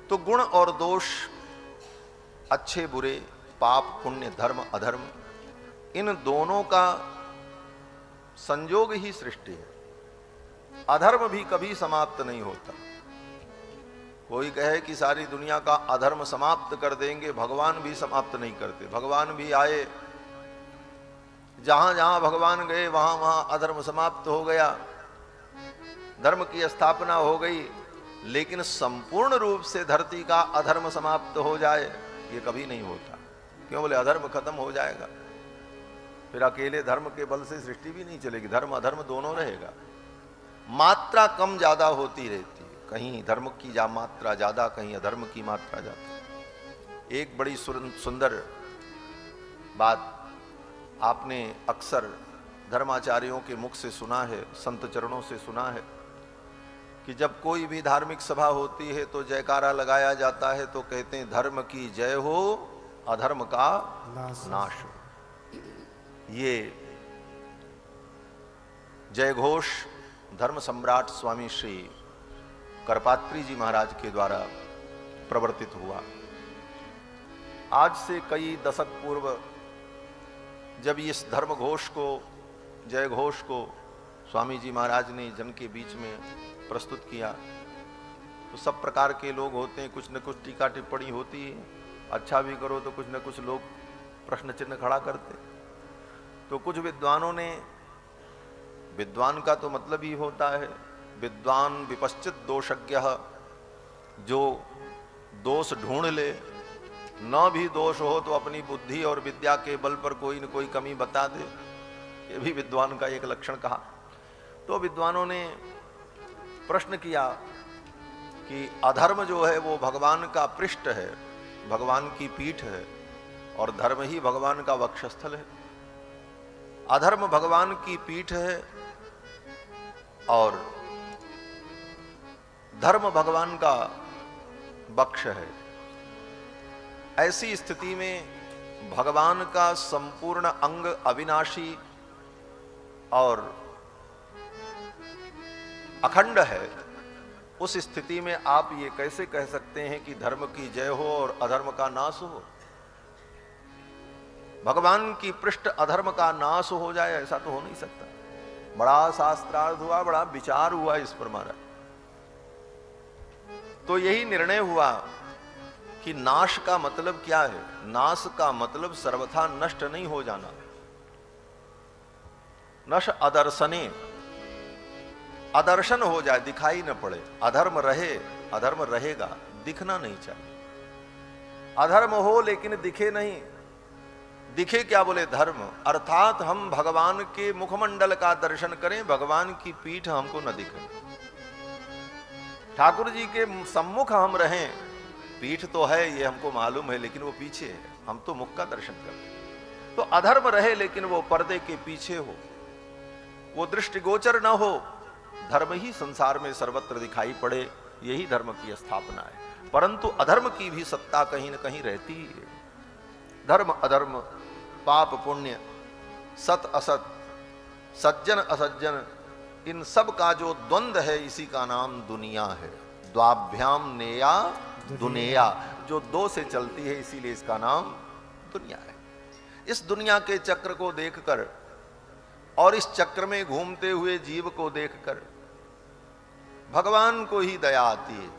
तो गुण और दोष, अच्छे बुरे, पाप पुण्य, धर्म अधर्म, इन दोनों का संयोग ही सृष्टि है। अधर्म भी कभी समाप्त नहीं होता। कोई कहे कि सारी दुनिया का अधर्म समाप्त कर देंगे, भगवान भी समाप्त नहीं करते। भगवान भी आए, जहां जहां भगवान गए वहां वहां अधर्म समाप्त हो गया, धर्म की स्थापना हो गई, लेकिन संपूर्ण रूप से धरती का अधर्म समाप्त हो जाए ये कभी नहीं होता। क्यों? बोले अधर्म खत्म हो जाएगा, फिर अकेले धर्म के बल से सृष्टि भी नहीं चलेगी, धर्म अधर्म दोनों रहेगा। मात्रा कम ज्यादा होती रहती है, कहीं धर्म की मात्रा ज्यादा, कहीं अधर्म की मात्रा ज्यादा। एक बड़ी सुंदर बात आपने अक्सर धर्माचार्यों के मुख से सुना है, संत चरणों से सुना है कि जब कोई भी धार्मिक सभा होती है तो जयकारा लगाया जाता है, तो कहते हैं धर्म की जय हो, अधर्म का नाश हो। ये जय घोष धर्म सम्राट स्वामी श्री करपात्री जी महाराज के द्वारा प्रवर्तित हुआ। आज से कई दशक पूर्व जब इस धर्म घोष को, जय घोष को स्वामी जी महाराज ने जन के बीच में प्रस्तुत किया, तो सब प्रकार के लोग होते हैं, कुछ न कुछ टीका टिप्पणी होती है, अच्छा भी करो तो कुछ न कुछ लोग प्रश्न चिन्ह खड़ा करते। तो कुछ विद्वानों ने, विद्वान का तो मतलब ही होता है विद्वान विपश्चित दोषज्ञ, जो दोष ढूंढ ले, न भी दोष हो तो अपनी बुद्धि और विद्या के बल पर कोई न कोई कमी बता दे, ये भी विद्वान का एक लक्षण कहा। तो विद्वानों ने प्रश्न किया कि अधर्म जो है वो भगवान का पृष्ठ है, भगवान की पीठ है, और धर्म ही भगवान का वक्षस्थल है। अधर्म भगवान की पीठ है और धर्म भगवान का वक्ष है। ऐसी स्थिति में भगवान का संपूर्ण अंग अविनाशी और अखंड है। उस स्थिति में आप ये कैसे कह सकते हैं कि धर्म की जय हो और अधर्म का नाश हो? भगवान की पृष्ठ अधर्म का नाश हो जाए, ऐसा तो हो नहीं सकता। बड़ा शास्त्रार्थ हुआ, बड़ा विचार हुआ इस पर महाराज। तो यही निर्णय हुआ कि नाश का मतलब क्या है? नाश का मतलब सर्वथा नष्ट नहीं हो जाना। नश अदर्शने, अदर्शन हो जाए, दिखाई न पड़े। अधर्म रहे, अधर्म रहेगा, दिखना नहीं चाहिए। अधर्म हो लेकिन दिखे नहीं। दिखे क्या? बोले धर्म, अर्थात हम भगवान के मुखमंडल का दर्शन करें, भगवान की पीठ हमको न दिखे। ठाकुर जी के सम्मुख हम रहें, पीठ तो है ये हमको मालूम है, लेकिन वो पीछे है, हम तो मुख का दर्शन करें। तो अधर्म रहे लेकिन वो पर्दे के पीछे हो, वो दृष्टिगोचर न हो, धर्म ही संसार में सर्वत्र दिखाई पड़े, यही धर्म की स्थापना है। परंतु अधर्म की भी सत्ता कहीं न कहीं रहती है। धर्म अधर्म, पाप पुण्य, सत असत, सज्जन असज्जन, इन सब का जो द्वंद्व है, इसी का नाम दुनिया है। द्वाभ्याम नेया दुनिया, जो दो से चलती है, इसीलिए इसका नाम दुनिया है। इस दुनिया के चक्र को देखकर और इस चक्र में घूमते हुए जीव को देखकर भगवान को ही दया आती है।